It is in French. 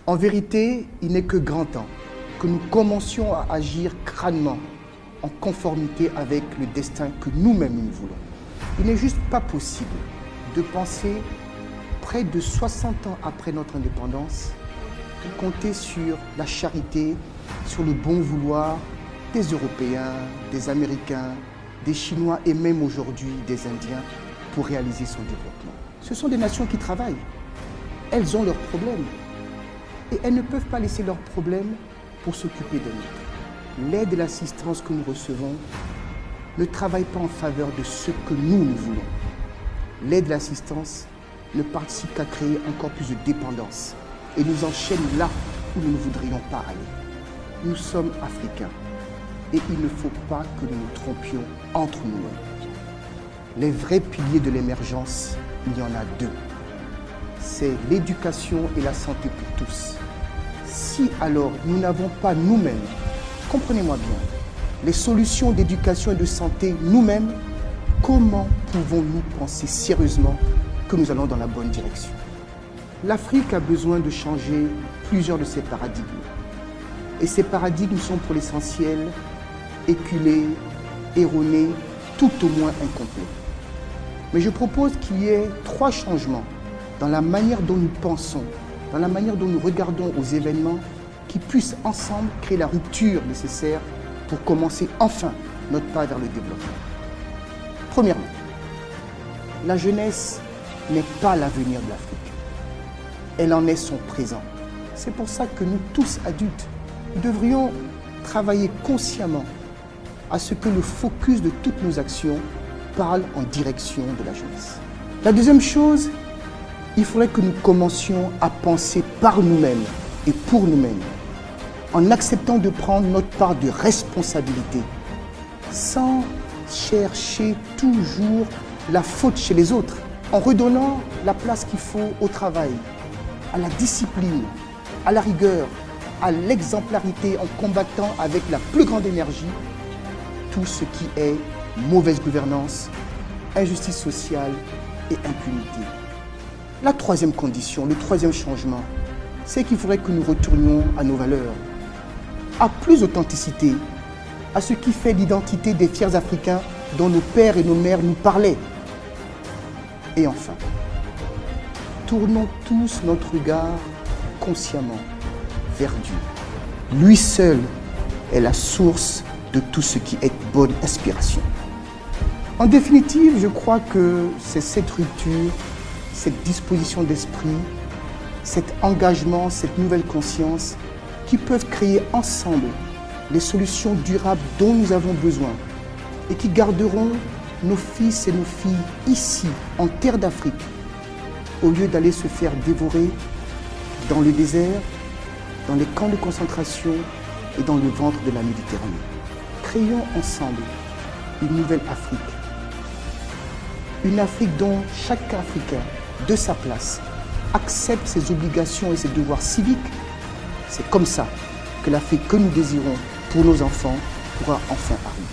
En vérité, il n'est que grand temps que nous commencions à agir crânement en conformité avec le destin que nous-mêmes nous voulons. Il n'est juste pas possible de penser, près de 60 ans après notre indépendance, de compter sur la charité, sur le bon vouloir des Européens, des Américains, des Chinois et même aujourd'hui des Indiens pour réaliser son développement. Ce sont des nations qui travaillent. Elles ont leurs problèmes. Et elles ne peuvent pas laisser leurs problèmes pour s'occuper des nôtres. L'aide et l'assistance que nous recevons ne travaillent pas en faveur de ce que nous voulons. L'aide et l'assistance ne participent qu'à créer encore plus de dépendance et nous enchaînent là où nous ne voudrions pas aller. Nous sommes africains et il ne faut pas que nous nous trompions entre nous-mêmes. Les vrais piliers de l'émergence, il y en a deux. C'est l'éducation et la santé pour tous. Si alors nous n'avons pas nous-mêmes, comprenez-moi bien, les solutions d'éducation et de santé nous-mêmes, comment pouvons-nous penser sérieusement que nous allons dans la bonne direction? L'Afrique a besoin de changer plusieurs de ses paradigmes. Et ces paradigmes sont pour l'essentiel éculés, erronés, tout au moins incomplets. Mais je propose qu'il y ait 3 changements dans la manière dont nous pensons, dans la manière dont nous regardons aux événements, qui puissent ensemble créer la rupture nécessaire pour commencer enfin notre pas vers le développement. Premièrement, la jeunesse n'est pas l'avenir de l'Afrique. Elle en est son présent. C'est pour ça que nous tous adultes, nous devrions travailler consciemment à ce que le focus de toutes nos actions parle en direction de la jeunesse. La deuxième chose, il faudrait que nous commencions à penser par nous-mêmes et pour nous-mêmes, en acceptant de prendre notre part de responsabilité, sans chercher toujours la faute chez les autres, en redonnant la place qu'il faut au travail, à la discipline, à la rigueur, à l'exemplarité, en combattant avec la plus grande énergie tout ce qui est mauvaise gouvernance, injustice sociale et impunité. La troisième condition, le troisième changement, c'est qu'il faudrait que nous retournions à nos valeurs, à plus d'authenticité, à ce qui fait l'identité des fiers Africains dont nos pères et nos mères nous parlaient. Et enfin, tournons tous notre regard consciemment vers Dieu. Lui seul est la source de tout ce qui est bonne inspiration. En définitive, je crois que c'est cette rupture, cette disposition d'esprit, cet engagement, cette nouvelle conscience qui peuvent créer ensemble les solutions durables dont nous avons besoin et qui garderont nos fils et nos filles ici, en terre d'Afrique, au lieu d'aller se faire dévorer dans le désert, dans les camps de concentration et dans le ventre de la Méditerranée. Créons ensemble une nouvelle Afrique. Une Afrique dont chaque Africain, de sa place, accepte ses obligations et ses devoirs civiques. C'est comme ça que l'Afrique que nous désirons pour nos enfants pourra enfin arriver.